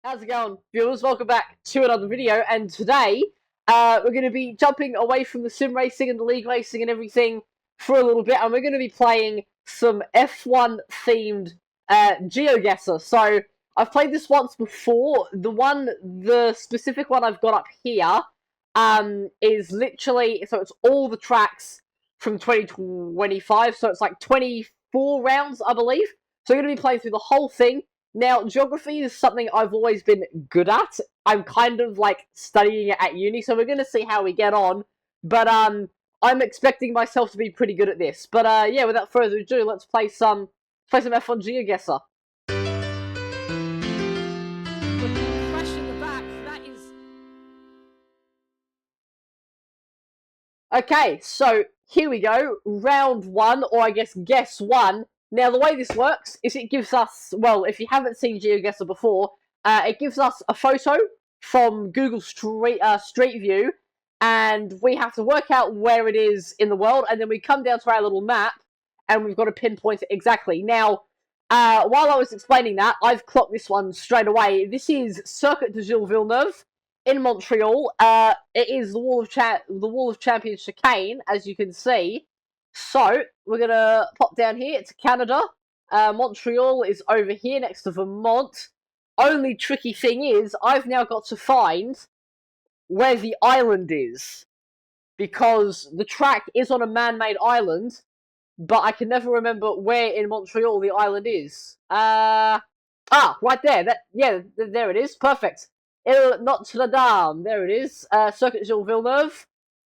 How's it going, viewers? Welcome back to another video, and today we're going to be jumping away from the sim racing and the league racing and everything for a little bit, and we're going to be playing some F1 themed GeoGuessr. So I've played this once before. The specific one I've got up here is literally, so it's all the tracks from 2025, so it's like 24 rounds, I believe. So we're going to be playing through the whole thing. Now, geography is something I've always been good at. I'm kind of like studying it at uni, so we're going to see how we get on. But I'm expecting myself to be pretty good at this. But yeah, without further ado, let's play some F1 Geoguessr. With the crash in the back, that is... Okay, so here we go. Round one, or I guess guess one. Now, the way this works is it gives us, well, if you haven't seen GeoGuessr before, it gives us a photo from Google Street View, and we have to work out where it is in the world, and then we come down to our little map, and we've got to pinpoint it exactly. Now, while I was explaining that, I've clocked this one straight away. This is Circuit de Gilles Villeneuve in Montreal. It is the Wall of Champions chicane, as you can see. So, we're going to pop down here to Canada. Montreal is over here next to Vermont. Only tricky thing is, I've now got to find where the island is. Because the track is on a man-made island, but I can never remember where in Montreal the island is. Right there. There it is. Perfect. Notre Dame. There it is. Circuit Gilles Villeneuve.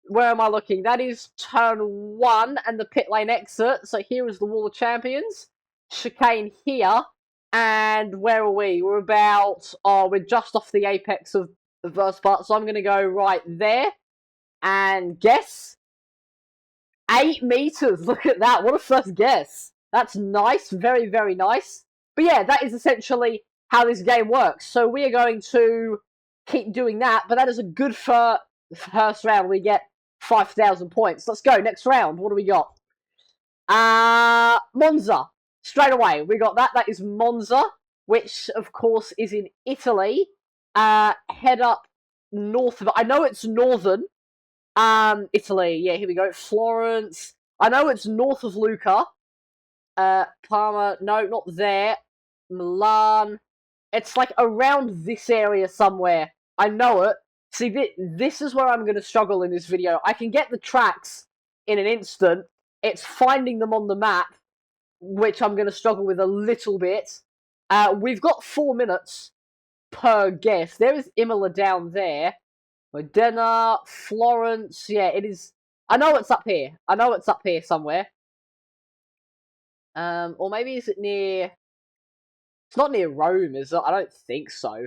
Where am I looking? That is turn 1 and the pit lane exit. So here is the Wall of Champions. Chicane here. And where are we? We're just off the apex of the first part. So I'm going to go right there. And guess. 8 meters. Look at that. What a first guess. That's nice. Very, very nice. But yeah, that is essentially how this game works. So we are going to keep doing that. But that is a good first round. We get 5,000 points. Let's go. Next round. What do we got? Monza. Straight away. We got that. That is Monza, which, of course, is in Italy. Head up north of it. I know it's northern. Italy. Yeah, here we go. Florence. I know it's north of Lucca. Parma. No, not there. Milan. It's like around this area somewhere. I know it. See, this is where I'm going to struggle in this video. I can get the tracks in an instant. It's finding them on the map, which I'm going to struggle with a little bit. We've got 4 minutes per guess. There is Imola down there. Modena, Florence. Yeah, it is. I know it's up here. I know it's up here somewhere. Or maybe is it near... It's not near Rome, is it? I don't think so.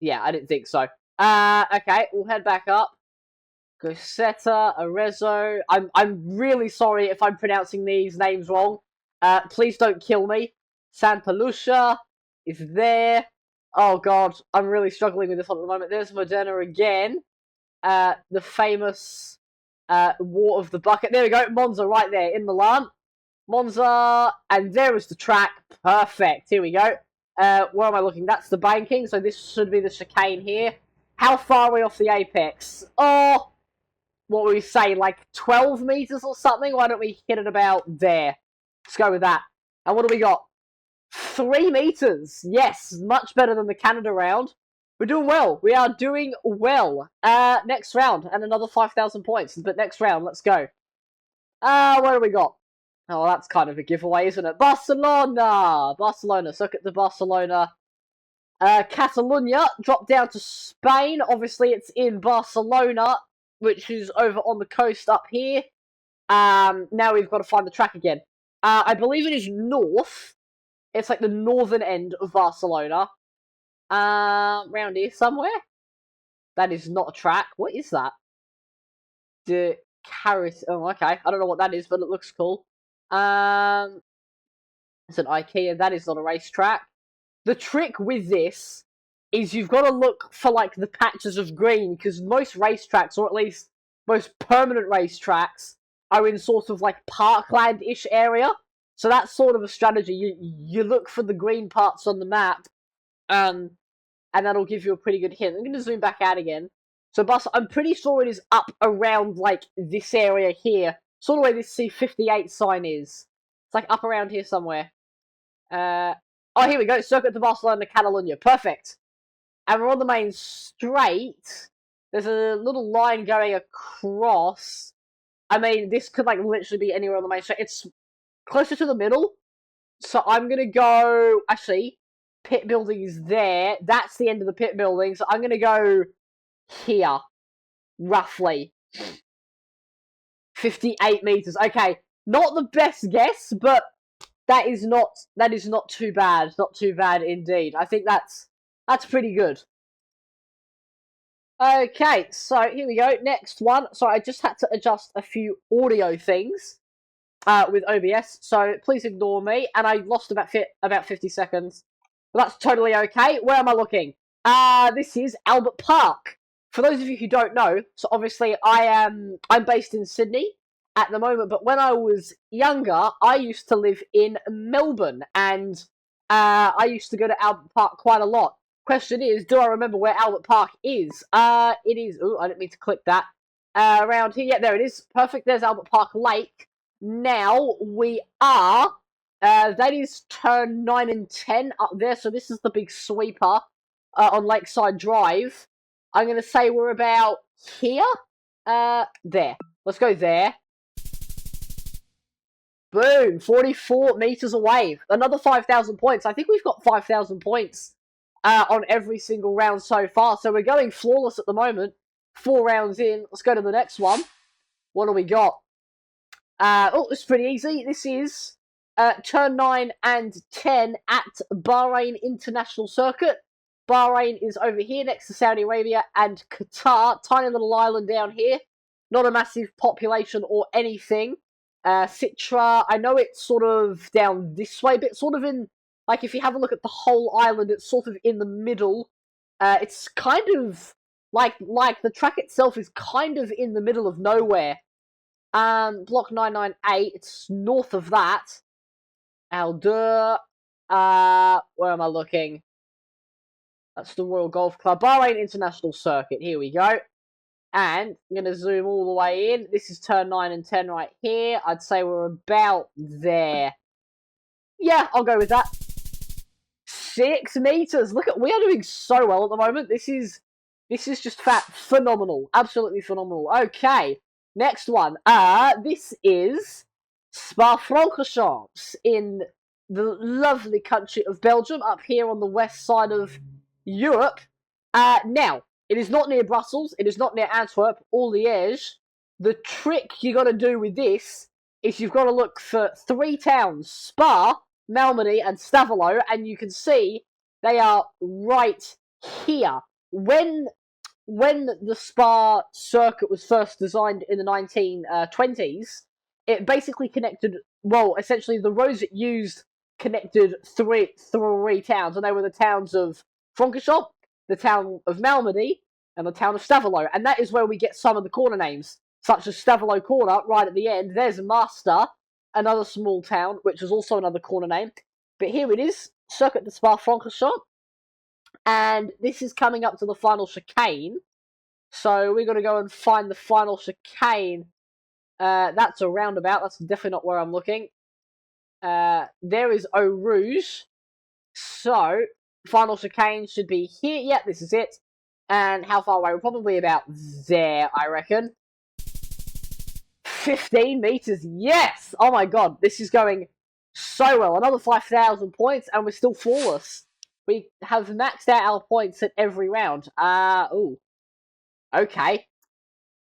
Yeah, I didn't think so. Okay, we'll head back up. Grosseto, Arezzo. I'm really sorry if I'm pronouncing these names wrong. Please don't kill me. Santa Lucia is there. Oh god, I'm really struggling with this one at the moment. There's Modena again. The famous War of the Bucket. There we go, Monza right there in Milan. Monza, and there is the track. Perfect. Here we go. Where am I looking? That's the banking, so this should be the chicane here. How far are we off the apex? Oh, what would we say, like 12 meters or something? Why don't we hit it about there? Let's go with that. And what do we got? 3 meters. Yes, much better than the Canada round. We're doing well. We are doing well. Next round, and another 5,000 points. But next round, let's go. What do we got? Oh, that's kind of a giveaway, isn't it? Barcelona. Circuit de Barcelona. Catalonia. Drop down to Spain. Obviously, it's in Barcelona, which is over on the coast up here. Now we've got to find the track again. I believe it is north. It's like the northern end of Barcelona. Round here somewhere. That is not a track. What is that? The Carrot. Oh, okay. I don't know what that is, but it looks cool. It's an IKEA. That is not a racetrack. The trick with this is you've got to look for like the patches of green, because most racetracks, or at least most permanent racetracks, are in sort of like parkland-ish area. So that's sort of a strategy. You look for the green parts on the map, And that'll give you a pretty good hint. I'm going to zoom back out again. So, Bus, I'm pretty sure it is up around, like, this area here. Sort of where this C58 sign is. It's, like, up around here somewhere. Oh, here we go. Circuit de Barcelona, Catalunya. Perfect. And we're on the main straight. There's a little line going across. I mean, this could, like, literally be anywhere on the main straight. It's closer to the middle. So I'm going to go... Actually... Pit building is there. That's the end of the pit building. So I'm going to go here. Roughly. 58 meters. Okay. Not the best guess, but that is not too bad. Not too bad indeed. I think that's pretty good. Okay, so here we go. Next one. So I just had to adjust a few audio things with OBS. So please ignore me. And I lost about 50 seconds. But that's totally okay. Where am I looking? This is Albert Park. For those of you who don't know, so obviously I'm based in Sydney at the moment, but when I was younger, I used to live in Melbourne, and I used to go to Albert Park quite a lot. Question is, do I remember where Albert Park is? It is... Ooh, I didn't mean to click that. Around here. Yeah, there it is. Perfect. There's Albert Park Lake. Now, we are... that is turn 9 and 10 up there, so this is the big sweeper on Lakeside Drive. I'm going to say we're about here. There. Let's go there. Boom! 44 meters away. Another 5,000 points. I think we've got 5,000 points on every single round so far, so we're going flawless at the moment. 4 rounds in. Let's go to the next one. What do we got? Oh, it's pretty easy. This is... turn 9 and 10 at Bahrain International Circuit. Bahrain is over here next to Saudi Arabia and Qatar. Tiny little island down here. Not a massive population or anything. Citra, I know it's sort of down this way, but sort of in... Like, if you have a look at the whole island, it's sort of in the middle. It's kind of... Like the track itself is kind of in the middle of nowhere. Block 998, it's north of that. Aldur. Where am I looking? That's the Royal Golf Club. Bahrain International Circuit. Here we go. And I'm going to zoom all the way in. This is turn 9 and 10 right here. I'd say we're about there. Yeah, I'll go with that. 6 meters. Look at... We are doing so well at the moment. This is just phenomenal. Absolutely phenomenal. Okay. Next one. This is... Spa-Francorchamps in the lovely country of Belgium, up here on the west side of Europe. Now, it is not near Brussels, it is not near Antwerp or Liège. The trick you got to do with this is you've got to look for 3 towns, Spa, Malmedy, and Stavelot, and you can see they are right here. When the Spa circuit was first designed in the 1920s, it basically connected, well, essentially the roads it used connected three towns, and they were the towns of Francorchamps, the town of Malmedy, and the town of Stavelot, and that is where we get some of the corner names, such as Stavelot Corner, right at the end. There's Master, another small town, which is also another corner name, but here it is, Circuit de Spa-Francorchamps, and this is coming up to the final chicane, so we're going to go and find the final chicane. That's a roundabout. That's definitely not where I'm looking. There is Eau Rouge. So, final chicane should be here. Yep, this is it. And how far away? We're probably about there, I reckon. 15 meters. Yes! Oh my god, this is going so well. Another 5,000 points, and we're still flawless. We have maxed out our points at every round. Ooh. Okay.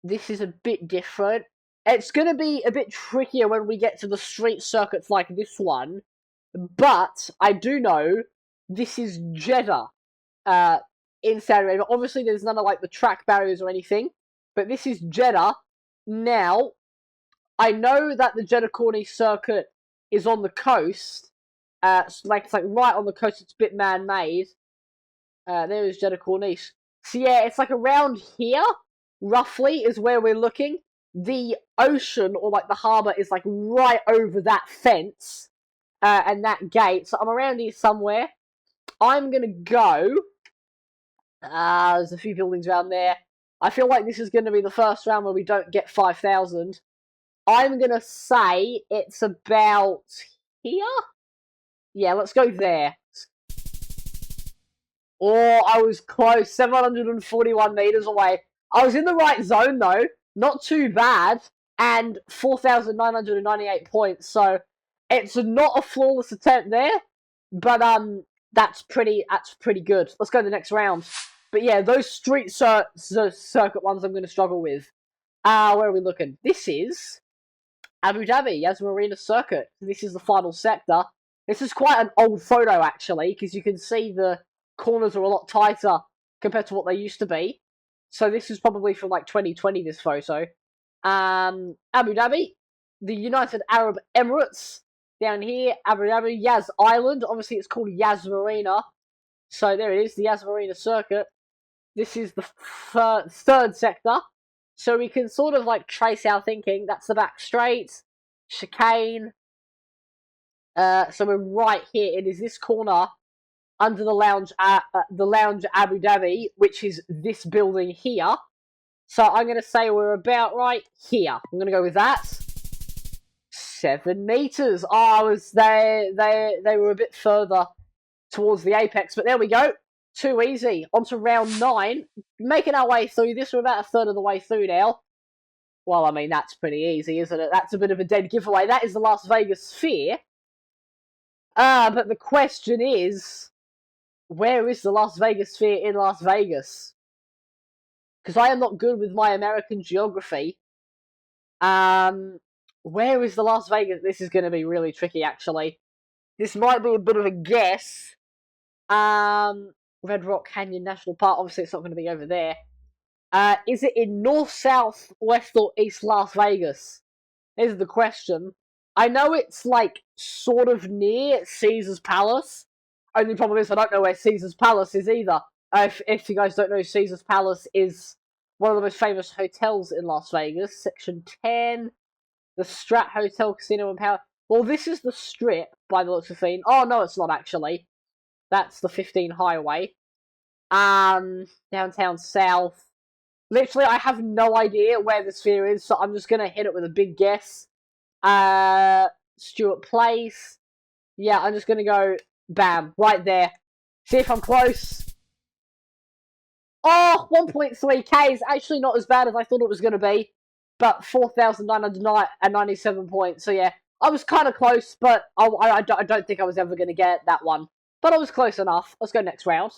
This is a bit different. It's going to be a bit trickier when we get to the street circuits like this one, but I do know this is Jeddah in Saudi Arabia. Obviously, there's none of like the track barriers or anything, but this is Jeddah. Now, I know that the Jeddah Corniche circuit is on the coast. It's like right on the coast. It's a bit man-made. There is Jeddah Corniche. So yeah, it's like around here, roughly, is where we're looking. The ocean, or like the harbour, is like right over that fence and that gate. So I'm around here somewhere. I'm gonna go. There's a few buildings around there. I feel like this is going to be the first round where we don't get 5,000. I'm going to say it's about here? Yeah, let's go there. Oh, I was close. 741 meters away. I was in the right zone, though. Not too bad. And 4,998 points. So it's not a flawless attempt there. But that's pretty good. Let's go to the next round. But yeah, those street circuit ones I'm going to struggle with. Where are we looking? This is Abu Dhabi, Yas Marina Circuit. This is the final sector. This is quite an old photo, actually, because you can see the corners are a lot tighter compared to what they used to be. So this is probably from like 2020, this photo. Abu Dhabi, the United Arab Emirates. Down here, Abu Dhabi, Yas Island. Obviously, it's called Yas Marina. So there it is, the Yas Marina Circuit. This is the third sector. So we can sort of like trace our thinking. That's the back straight, chicane. So we're right here. It is this corner under the lounge Abu Dhabi, which is this building here. So I'm going to say we're about right here. I'm going to go with that. 7 meters. Oh, they were a bit further towards the apex, but there we go. Too easy. On to round 9. Making our way through this. We're about a third of the way through now. Well, I mean, that's pretty easy, isn't it? That's a bit of a dead giveaway. That is the Las Vegas Sphere. But the question is, where is the Las Vegas Sphere in Las Vegas? Because I am not good with my American geography. Where is the Las Vegas? This is going to be really tricky, actually. This might be a bit of a guess. Red Rock Canyon National Park. Obviously, it's not going to be over there. Is it in north, south, west, or east Las Vegas? Is the question. I know it's like sort of near Caesar's Palace. Only problem is I don't know where Caesar's Palace is either. If you guys don't know, Caesar's Palace is one of the most famous hotels in Las Vegas. Section 10, the Strat Hotel, Casino and Power. Well, this is the Strip by the looks of things. Oh no, it's not actually. That's the 15 Highway. Downtown South. Literally, I have no idea where the Sphere is, so I'm just gonna hit it with a big guess. Stewart Place. Yeah, I'm just gonna go, bam, right there. See if I'm close. Oh, 1.3k is actually not as bad as I thought it was gonna be, but 4,997 points. So yeah, I was kind of close, but I don't think I was ever gonna get that one. But I was close enough. Let's go next round.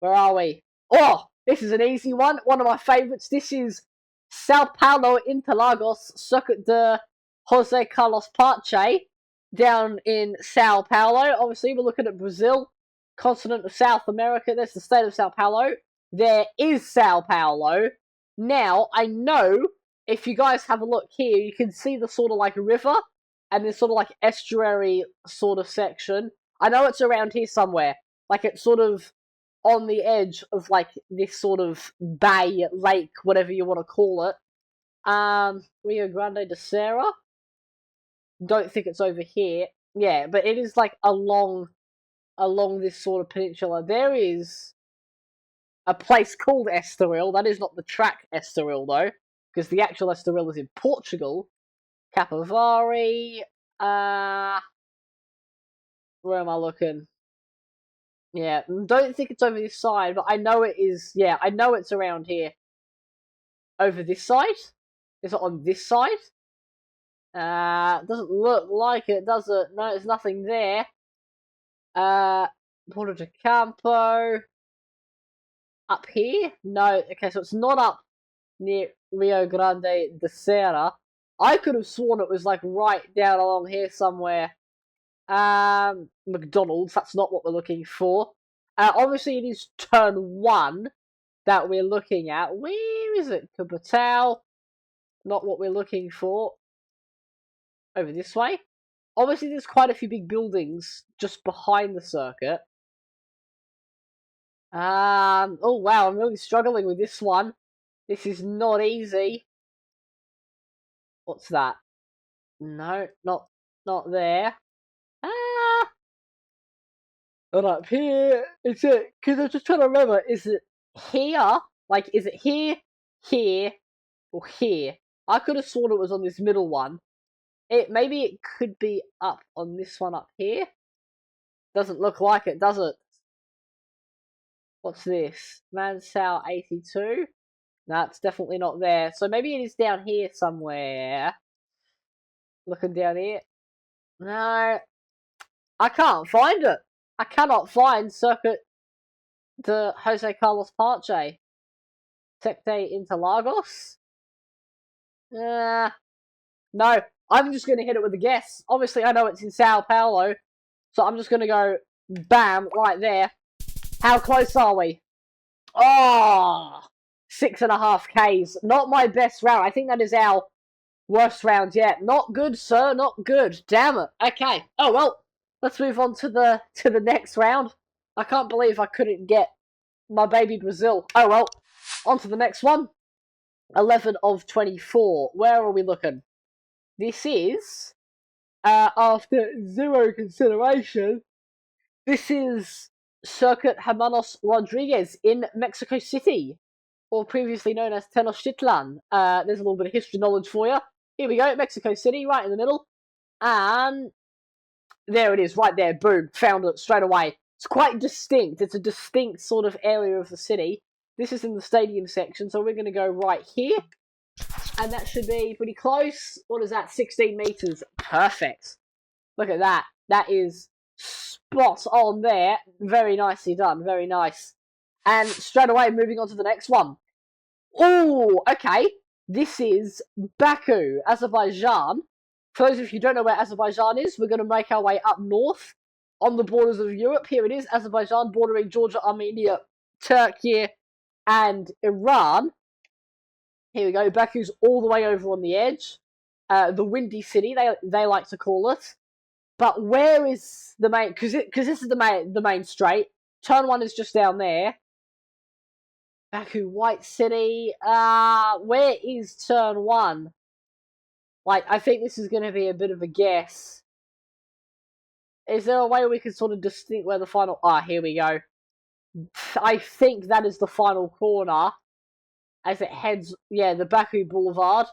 Where are we? Oh, this is an easy one. One of my favourites. This is Sao Paulo Interlagos Circuit de Jose Carlos Pache down in Sao Paulo. Obviously, we're looking at Brazil, continent of South America. There's the state of Sao Paulo. There is Sao Paulo. Now, I know if you guys have a look here, you can see the sort of like river and this sort of like estuary sort of section. I know it's around here somewhere. Like it's sort of on the edge of like this sort of bay, lake, whatever you want to call it. Rio Grande do Serra. Don't think it's over here. Yeah, but it is like along this sort of peninsula. There is a place called Estoril. That is not the track Estoril though, because the actual Estoril is in Portugal. Capivari. Where am I looking? Yeah, don't think it's over this side, but I know it is. Yeah, I know it's around here. Over this side? Is it on this side? Doesn't look like it, does it? No, there's nothing there. Porto de Campo. Up here? No. Okay, so it's not up near Rio Grande do Serra. I could have sworn it was like right down along here somewhere. McDonald's, that's not what we're looking for. Obviously it is turn 1 that we're looking at. Where is it? Cupertino. Not what we're looking for. Over this way. Obviously there's quite a few big buildings just behind the circuit. Oh wow, I'm really struggling with this one. This is not easy. What's that? No, not there. Ah! And up here, is it? Because I'm just trying to remember, is it here? Like, is it here, here, or here? I could have sworn it was on this middle one. Maybe it could be up on this one up here. Doesn't look like it, does it? What's this? Mansell 82? No, it's definitely not there. So maybe it is down here somewhere. Looking down here. No, I can't find it. I cannot find Circuit de Jose Carlos Parche. Tecte Interlagos? No, I'm just going to hit it with a guess. Obviously, I know it's in Sao Paulo, so I'm just going to go bam, right there. How close are we? Oh, 6.5 Ks. Not my best round. I think that is our worst round yet. Not good, sir. Not good. Damn it. Okay. Oh well. Let's move on to the next round. I can't believe I couldn't get my baby Brazil. Oh well. On to the next one. 11 of 24. Where are we looking? This is, after zero consideration, this is Circuit Hermanos Rodriguez in Mexico City, or previously known as Tenochtitlan. There's a little bit of history knowledge for you. Here we go, Mexico City, right in the middle. And there it is, right there, boom, found it straight away. It's quite distinct. It's a distinct sort of area of the city. This is in the stadium section, so we're going to go right here. And that should be pretty close. What is that? 16 meters. Perfect. Look at that. That is spot on there. Very nicely done. Very nice. And straight away, moving on to the next one. Oh, okay. This is Baku, Azerbaijan. For those of you who don't know where Azerbaijan is, we're going to make our way up north on the borders of Europe. Here it is, Azerbaijan, bordering Georgia, Armenia, Turkey, and Iran. Here we go. Baku's all the way over on the edge. The Windy City, they like to call it. But where is the main? Because this is the main straight. Turn 1 is just down there. Baku, White City. Where is turn 1? Like, I think this is going to be a bit of a guess. Is there a way we can sort of distinct where the final? Here we go. I think that is the final corner. As it heads, the Baku Boulevard.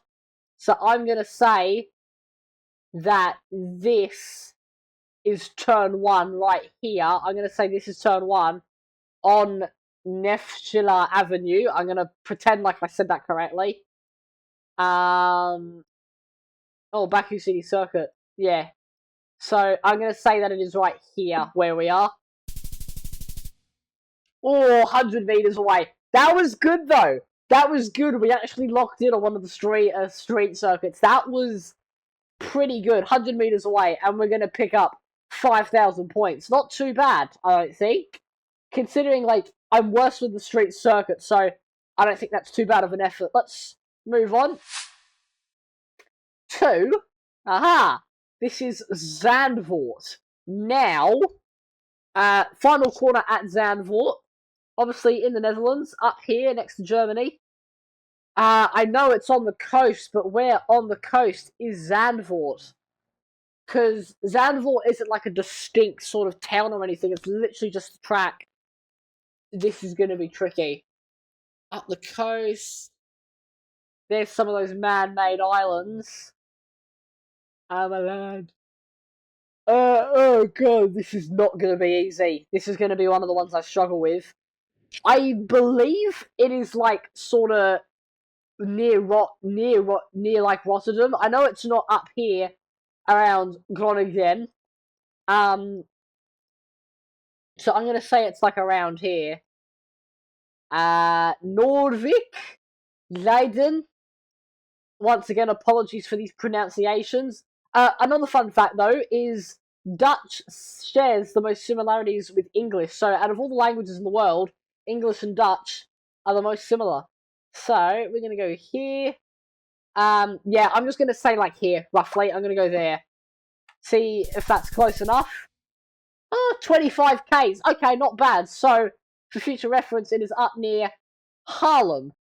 So I'm going to say that this is turn 1 right here. I'm going to say this is turn 1 on Neftchila Avenue. I'm going to pretend like I said that correctly. Baku City Circuit. Yeah. So I'm going to say that it is right here where we are. Oh, 100 meters away. That was good, though. That was good. We actually locked in on one of the street circuits. That was pretty good. 100 meters away, and we're going to pick up 5,000 points. Not too bad, I don't think. Considering, like, I'm worse with the street circuit, so I don't think that's too bad of an effort. Let's move on to... This is Zandvoort. Now, final corner at Zandvoort. Obviously in the Netherlands, up here next to Germany. I know it's on the coast, but where on the coast is Zandvoort? Because Zandvoort isn't like a distinct sort of town or anything. It's literally just a track. This is going to be tricky. Up the coast. There's some of those man-made islands. I'm a lad. Oh god, this is not going to be easy. This is going to be one of the ones I struggle with. I believe it is like sort of near like Rotterdam. I know it's not up here around Groningen. So I'm gonna say it's like around here. Noordwijk, Leiden. Once again, apologies for these pronunciations. Another fun fact though is Dutch shares the most similarities with English. So out of all the languages in the world, English and Dutch are the most similar. So we're going to go here. I'm just going to say like here, roughly. I'm going to go there. See if that's close enough. 25 Ks. Okay, not bad. So for future reference, it is up near Haarlem.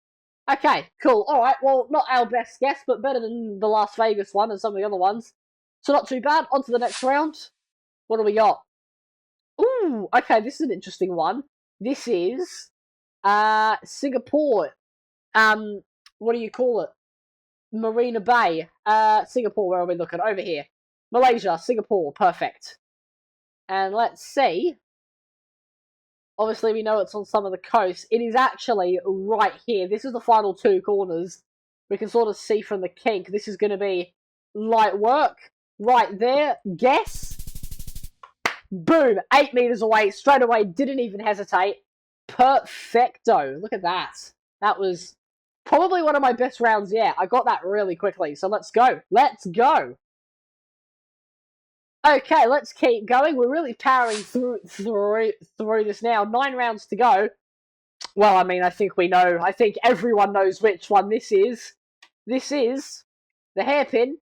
Okay, cool. Alright, well, not our best guess, but better than the Las Vegas one and some of the other ones. So not too bad. On to the next round. What do we got? Ooh, okay, this is an interesting one. This is Singapore. What do you call it? Marina Bay. Singapore, where are we looking? Over here. Malaysia, Singapore, perfect. And let's see. Obviously, we know it's on some of the coast. It is actually right here. This is the final two corners. We can sort of see from the kink. This is going to be light work. Right there. Guess. Boom. 8 meters away. Straight away. Didn't even hesitate. Perfecto. Look at that. That was probably one of my best rounds yet. I got that really quickly. So let's go. Let's go. Okay, let's keep going. We're really powering through this now. 9 rounds to go. Well, I mean, I think we know. I think everyone knows which one this is. This is the hairpin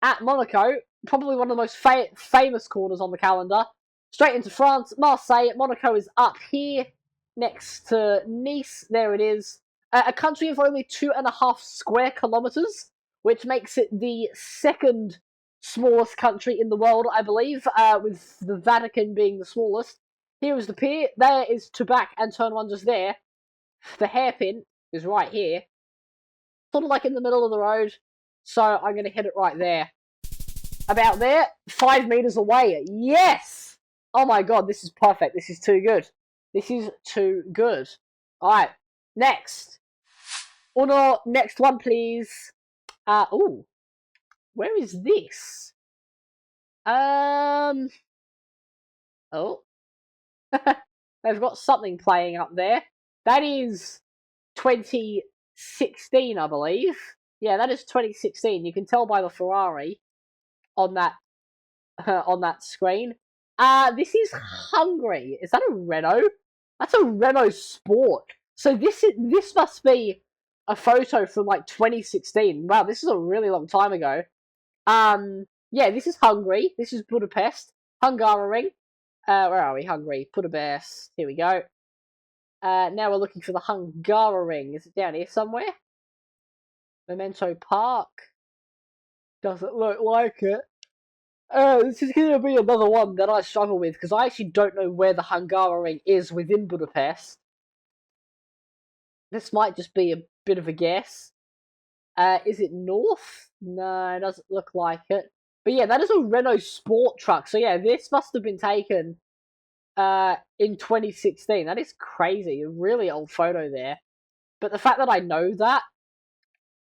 at Monaco. Probably one of the most famous corners on the calendar. Straight into France, Marseille. Monaco is up here next to Nice. There it is. A country of only 2.5 square kilometers, which makes it the second smallest country in the world, I believe, with the Vatican being the smallest. Here is the pier. There is to back and turn one just there. The hairpin is right here. Sort of like in the middle of the road. So I'm going to hit it right there. About there. 5 meters away. Yes! Oh my god, this is perfect. This is too good. This is too good. Alright, next. Uno, next one, please. Ooh. Where is this? Oh. They've got something playing up there. That is 2016, I believe. Yeah, that is 2016. You can tell by the Ferrari on that screen. This is Hungary. Is that a Renault? That's a Renault Sport. So this must be a photo from like 2016. Wow, this is a really long time ago. Yeah, this is Hungary. This is Budapest. Hungaroring. Where are we? Hungary. Budapest. Here we go. Now we're looking for the Hungaroring. Is it down here somewhere? Memento Park. Doesn't look like it. This is going to be another one that I struggle with, because I actually don't know where the Hungaroring is within Budapest. This might just be a bit of a guess. Is it north? No, it doesn't look like it. But yeah, that is a Renault Sport truck. So yeah, this must have been taken in 2016. That is crazy. A really old photo there. But the fact that I know that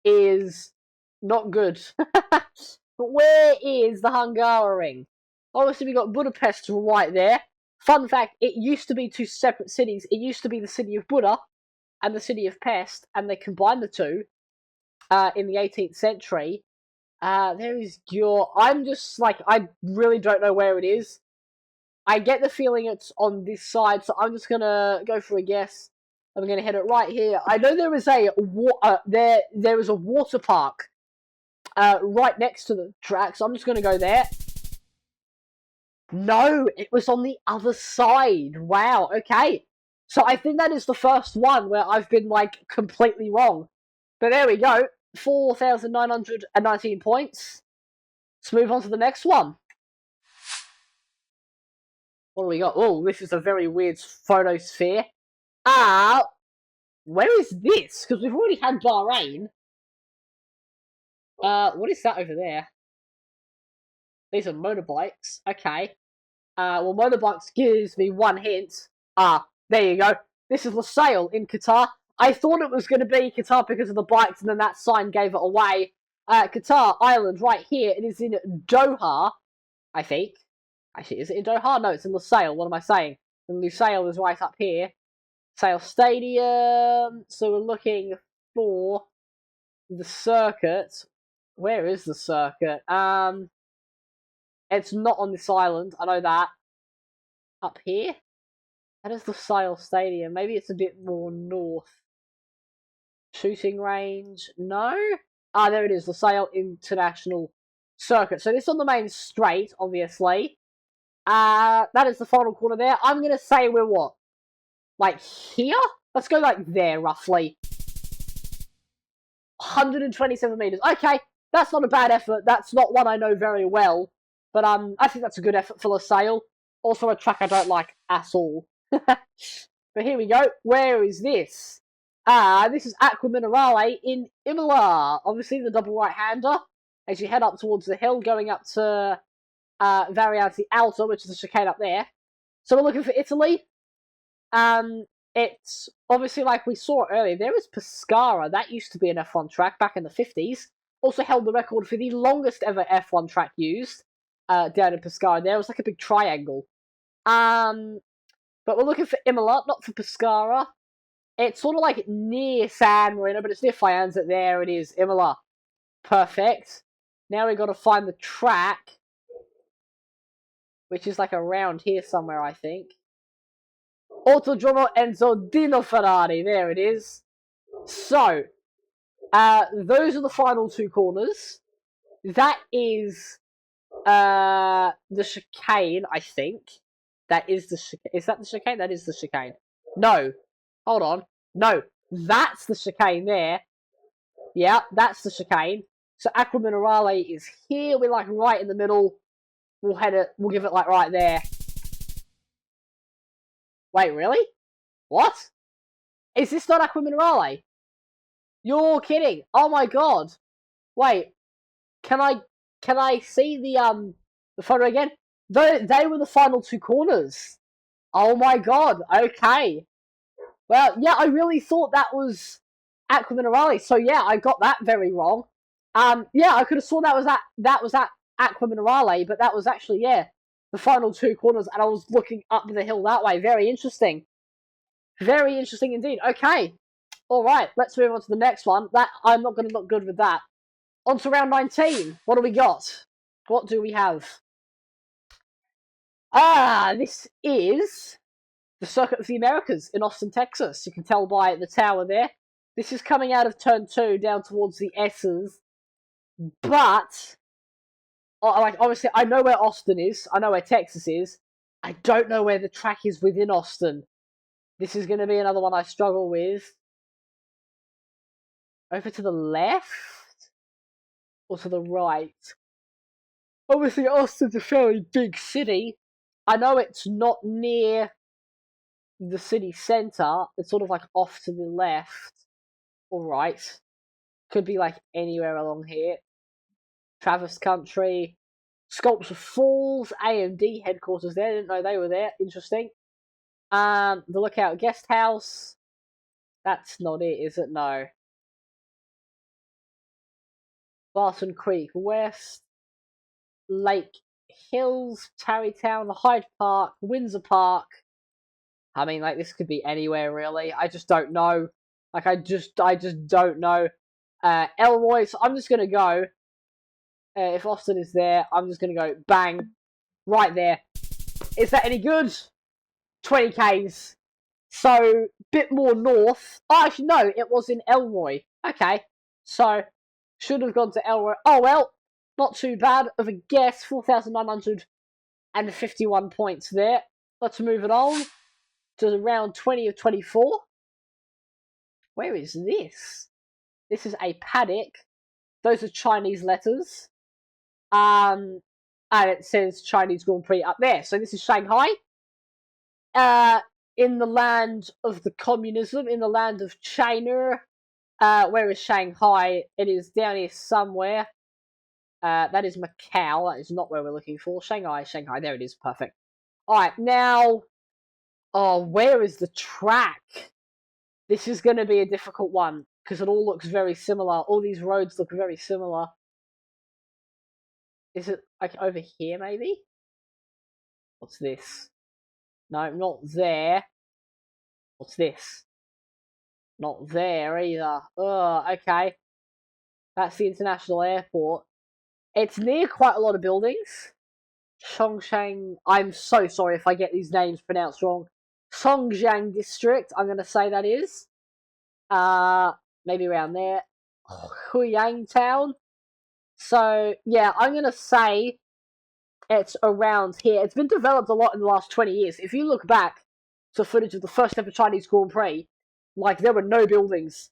is not good. But where is the Hungaroring? Obviously, we got Budapest right there. Fun fact, it used to be 2 separate cities. It used to be the city of Buda and the city of Pest, and they combined the two in the 18th century. There is I'm just like, I really don't know where it is. I get the feeling it's on this side, so I'm just gonna go for a guess. I'm gonna hit it right here. I know there is a there is a water park right next to the track, so I'm just gonna go there. No, it was on the other side. Wow. Okay. So I think that is the first one where I've been like completely wrong. But there we go. 4,919 points. Let's move on to the next one. What do we got? Oh, this is a very weird photosphere. Where is this? Because we've already had Bahrain. What is that over there? These are motorbikes. Okay. Well, motorbikes gives me one hint. There you go. This is Lusail in Qatar. I thought it was going to be Qatar because of the bikes, and then that sign gave it away. Qatar, Ireland, right here. It is in Doha, I think. Actually, is it in Doha? No, it's in Lusail. What am I saying? And Lusail is right up here. Lusail Stadium. So we're looking for the circuit. Where is the circuit? It's not on this island. I know that. Up here? That is Lusail Stadium. Maybe it's a bit more north. Shooting range? No? There it is. Lusail International Circuit. So this is on the main straight, obviously. That is the final corner there. I'm going to say we're what? Like here? Let's go like there, roughly. 127 meters. Okay, that's not a bad effort. That's not one I know very well. But I think that's a good effort for Lusail. Also a track I don't like at all. But here we go. Where is this? This is Acqua Minerale in Imola. Obviously the double right-hander. As you head up towards the hill, going up to Variante Alta, which is the chicane up there. So we're looking for Italy. It's obviously like we saw earlier. There is Pescara. That used to be an F1 track back in the 50s. Also held the record for the longest ever F1 track used down in Pescara. There was like a big triangle. But we're looking for Imola, not for Pescara. It's sort of like near San Marino, but it's near Faenza. There it is, Imola. Perfect. Now we've got to find the track, which is like around here somewhere, I think. Autodromo Enzo Dino Ferrari. There it is. So, those are the final two corners. That is the chicane, I think. That is the chicane. Is that the chicane? That is the chicane. No. Hold on. No. That's the chicane there. Yeah, that's the chicane. So Acqua Minerale is here. We're like right in the middle. We'll give it like right there. Wait, really? What? Is this not Acqua Minerale? You're kidding. Oh my god. Wait. Can I see the photo again? They were the final two corners. Oh my god. Okay. Well, yeah, I really thought that was Acqua Minerale. So yeah, I got that very wrong. Yeah, I could have sworn that was that Acqua Minerale, but that was actually, yeah, the final two corners, and I was looking up the hill that way. Very interesting. Very interesting indeed. Okay. Alright, let's move on to the next one. That I'm not gonna look good with that. On to round 19. What do we got? What do we have? This is the Circuit of the Americas in Austin, Texas. You can tell by the tower there. This is coming out of turn 2 down towards the S's. But, like, obviously, I know where Austin is. I know where Texas is. I don't know where the track is within Austin. This is going to be another one I struggle with. Over to the left? Or to the right? Obviously, Austin's a fairly big city. I know it's not near the city centre. It's sort of like off to the left or right. Could be like anywhere along here. Traverse Country. Sculpture Falls. AMD headquarters there. Didn't know they were there. Interesting. The Lookout Guest House. That's not it, is it? No. Barton Creek West. Lake Hills, Tarrytown, Hyde Park, Windsor Park. I mean, like, this could be anywhere, really. I just don't know. Like, I just don't know. Elroy, so I'm just going to go. If Austin is there, I'm just going to go bang. Right there. Is that any good? 20Ks. So, bit more north. Oh, actually, no, it was in Elroy. Okay. So, should have gone to Elroy. Oh, well. Not too bad of a guess. 4,951 points there. Let's move it on to round 20 of 24. Where is this? This is a paddock. Those are Chinese letters. And it says Chinese Grand Prix up there. So this is Shanghai. In the land of the communism, in the land of China. Where is Shanghai? It is down here somewhere. That is Macau. That is not where we're looking for. Shanghai. There it is. Perfect. Alright, now... Oh, where is the track? This is going to be a difficult one, because it all looks very similar. All these roads look very similar. Is it, like, over here, maybe? What's this? No, not there. What's this? Not there, either. Oh, okay. That's the international airport. It's near quite a lot of buildings. Chongshang, I'm so sorry if I get these names pronounced wrong. Songjiang district, I'm going to say that is. Maybe around there. Huyang town. So, yeah, I'm going to say it's around here. It's been developed a lot in the last 20 years. If you look back to footage of the first ever Chinese Grand Prix, like, there were no buildings.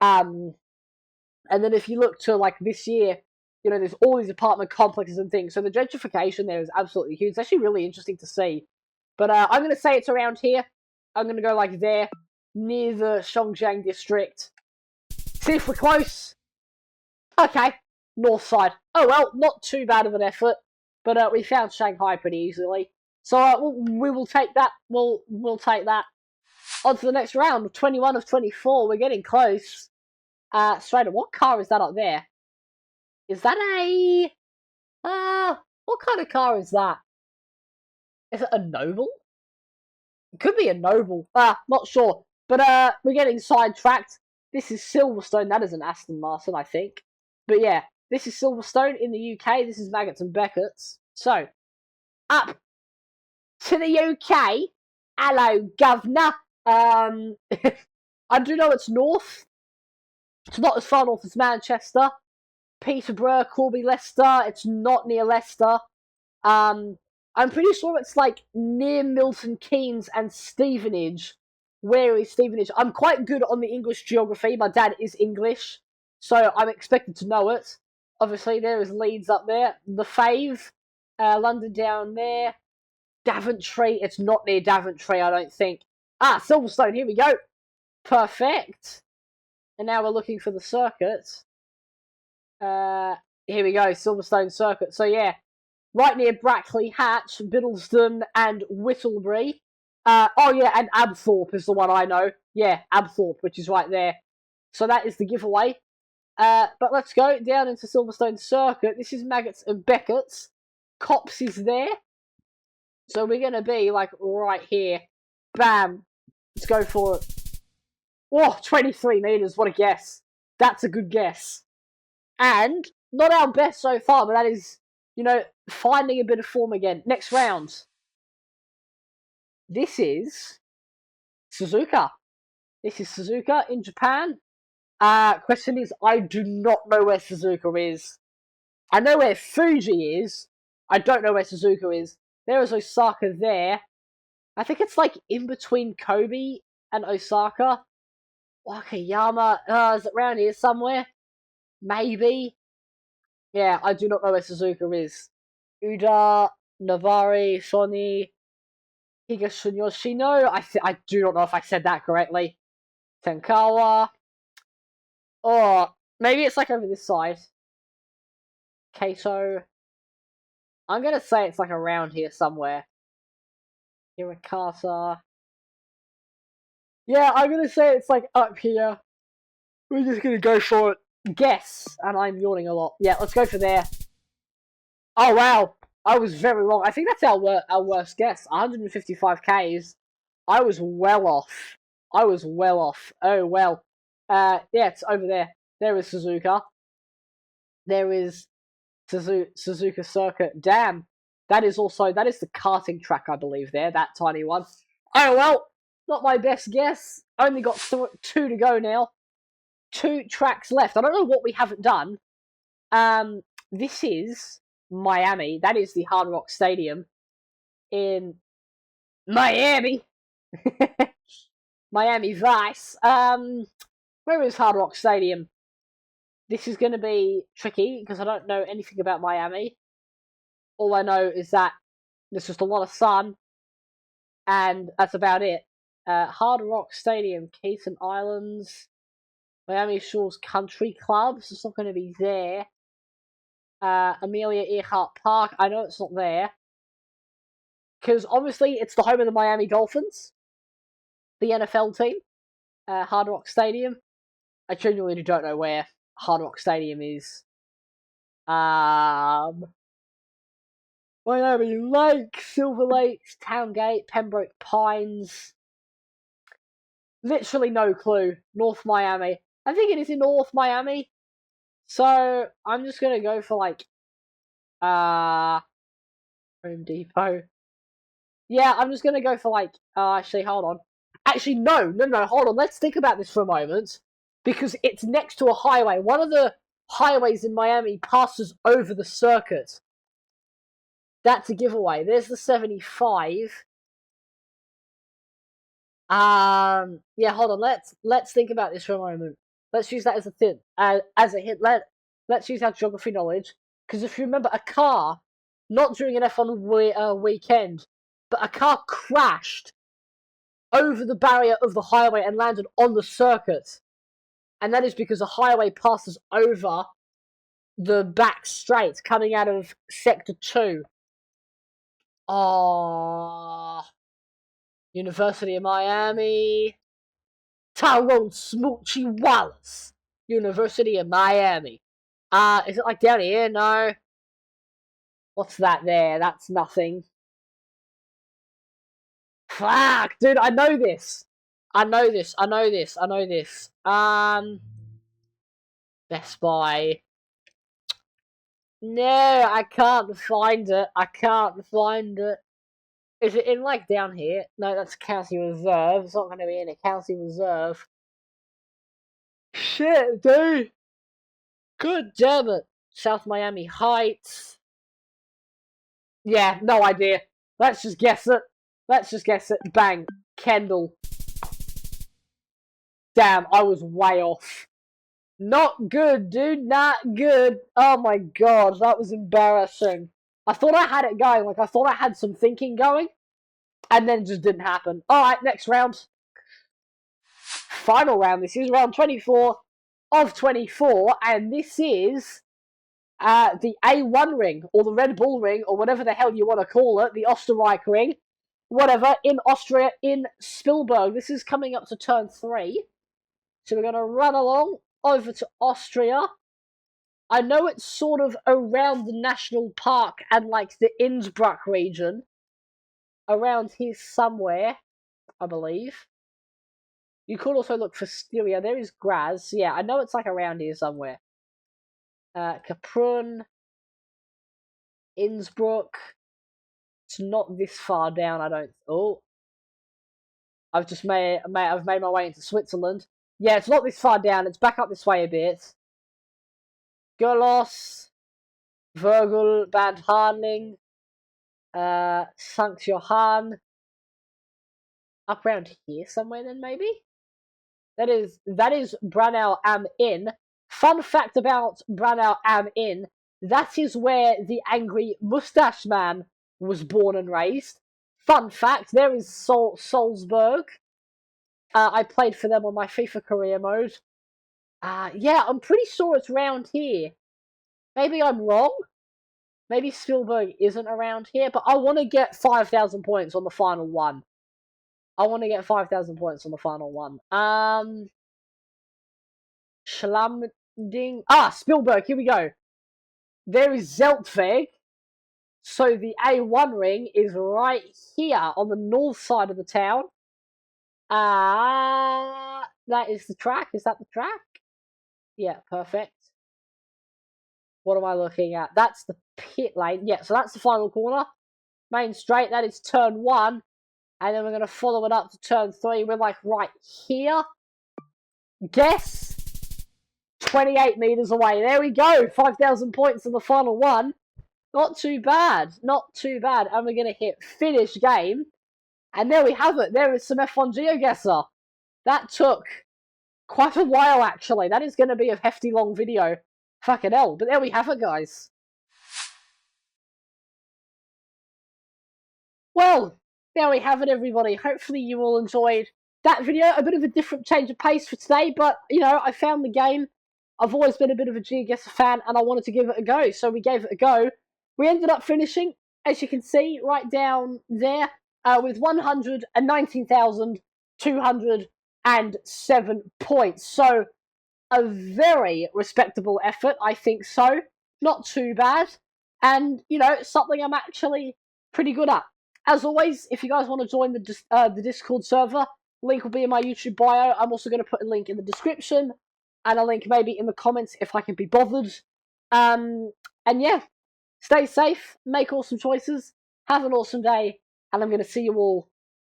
And then if you look to, like, this year, you know, there's all these apartment complexes and things. So the gentrification there is absolutely huge. It's actually really interesting to see. But I'm going to say it's around here. I'm going to go like there, near the Songjiang district. See if we're close. Okay, north side. Oh well, not too bad of an effort. But we found Shanghai pretty easily. So we will take that. We'll take that. On to the next round. 21 of 24. We're getting close. Straight. What car is that up there? Is that a... what kind of car is that? Is it a Noble? It could be a Noble. Not sure. But we're getting sidetracked. This is Silverstone. That is an Aston Martin, I think. But yeah, this is Silverstone in the UK. This is Maggots and Beckett's. So, up to the UK. Hello, governor. I do know it's north. It's not as far north as Manchester. Peterborough, Corby, Leicester. It's not near Leicester. I'm pretty sure it's like near Milton Keynes and Stevenage. Where is Stevenage? I'm quite good on the English geography. My dad is English, so I'm expected to know it. Obviously, there is Leeds up there. The Fave. London down there. Daventry. It's not near Daventry, I don't think. Silverstone. Here we go. Perfect. And now we're looking for the circuit. Here we go. Silverstone Circuit. So, yeah. Right near Brackley Hatch, Biddlesden, and Whittlebury. Oh, yeah, and Abthorpe is the one I know. Yeah, Abthorpe, which is right there. So that is the giveaway. But let's go down into Silverstone Circuit. This is Maggots and Beckett's. Cops is there. So we're going to be, like, right here. Bam. Let's go for it. Oh, 23 metres. What a guess. That's a good guess. And not our best so far, but that is, finding a bit of form again. Next round. This is Suzuka. This is Suzuka in Japan. Question is, I do not know where Suzuka is. I know where Fuji is. I don't know where Suzuka is. There is Osaka there. I think it's like in between Kobe and Osaka. Wakayama. Is it around here somewhere? Maybe. Yeah, I do not know where Suzuka is. Uda, Navari, Sony, Higashinoshino. I do not know if I said that correctly. Tenkawa. Or maybe it's like over this side. Kato. I'm gonna say it's like around here somewhere. Hirakata. Yeah, I'm gonna say it's like up here. We're just gonna go for it. Guess, and I'm yawning a lot. Yeah, let's go for there. Oh wow, I was very wrong. I think that's our worst guess. 155 Ks. I was well off. Oh well. Yeah, it's over there. There is Suzuka. There is Suzuka Circuit. Damn. That is the karting track, I believe, there. That tiny one. Oh well, not my best guess. Only got 2 to go now. 2 tracks left. I don't know what we haven't done. This is Miami. That is the Hard Rock Stadium in Miami. Miami Vice. Where is Hard Rock Stadium? This is going to be tricky because I don't know anything about Miami. All I know is that there's just a lot of sun, and that's about it. Hard Rock Stadium, Keaton Islands, Miami Shores Country Club. So it's not going to be there. Amelia Earhart Park. I know it's not there. Because obviously it's the home of the Miami Dolphins, the NFL team. Hard Rock Stadium. I genuinely don't know where Hard Rock Stadium is. Miami Lake, Silver Lakes, Towngate, Pembroke Pines. Literally no clue. North Miami. I think it is in North Miami. So I'm just gonna go for like Home Depot. Yeah, I'm just gonna go for like actually hold on. Actually no, hold on. Let's think about this for a moment. Because it's next to a highway. One of the highways in Miami passes over the circuit. That's a giveaway. There's the 75. Yeah, hold on. Let's think about this for a moment. Let's use that as a hint. Let's use our geography knowledge. Because if you remember, a car, not during an F1 weekend, but a car crashed over the barrier of the highway and landed on the circuit. And that is because the highway passes over the back straight coming out of Sector 2. University of Miami. Tyrone Smoochie Wallace. University of Miami. Is it like down here? No. What's that there? That's nothing. Fuck, dude, I know this. I know this. Best Buy. No, I can't find it. Is it in, like, down here? No, that's County Reserve. It's not going to be in a County Reserve. Shit, dude. Good damn it. South Miami Heights. Yeah, no idea. Let's just guess it. Bang. Kendall. Damn, I was way off. Not good, dude. Not good. Oh my god, that was embarrassing. I thought I had it going. Like, I thought I had some thinking going. And then it just didn't happen. Alright, next round. Final round. This is round 24 of 24. And this is the A1 ring, or the Red Bull ring, or whatever the hell you want to call it. The Österreich ring. Whatever. In Austria, in Spielberg. This is coming up to turn 3. So we're going to run along over to Austria. I know it's sort of around the national park and like the Innsbruck region. Around here somewhere, I believe. You could also look for Styria. There is Graz. Yeah, I know it's like around here somewhere. Kaprun. Innsbruck. It's not this far down, I don't... Oh. I've just made my way into Switzerland. Yeah, it's not this far down. It's back up this way a bit. Golos, Virgul, Bad Harling, St. Johann. Up around here somewhere then, maybe? That is Branau am Inn. Fun fact about Branau am Inn, that is where the angry mustache man was born and raised. Fun fact, there is Salzburg. I played for them on my FIFA career mode. Yeah, I'm pretty sure it's around here. Maybe I'm wrong. Maybe Spielberg isn't around here, but I want to get 5,000 points on the final one. Schlamding. Spielberg, here we go. There is Zeltweg. So the A1 ring is right here on the north side of the town. That is the track. Is that the track? Yeah, perfect. What am I looking at? That's the pit lane. Yeah, so that's the final corner. Main straight, that is turn 1. And then we're going to follow it up to turn 3. We're like right here. Guess 28 meters away. There we go. 5,000 points in the final one. Not too bad. And we're going to hit finish game. And there we have it. There is some F1 Geoguessr. That took quite a while, actually. That is going to be a hefty long video. Fucking hell. But there we have it, guys. Well, there we have it, everybody. Hopefully you all enjoyed that video. A bit of a different change of pace for today, but, you know, I found the game. I've always been a bit of a Geoguessr fan, and I wanted to give it a go, so we gave it a go. We ended up finishing, as you can see, right down there, with 119,207 points. So, a very respectable effort, I think so. Not too bad. And, you know, something I'm actually pretty good at. As always, if you guys want to join the Discord server, link will be in my YouTube bio. I'm also going to put a link in the description, and a link maybe in the comments if I can be bothered. And yeah, stay safe, make awesome choices, have an awesome day, and I'm going to see you all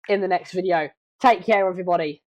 in the next video. Take care, everybody.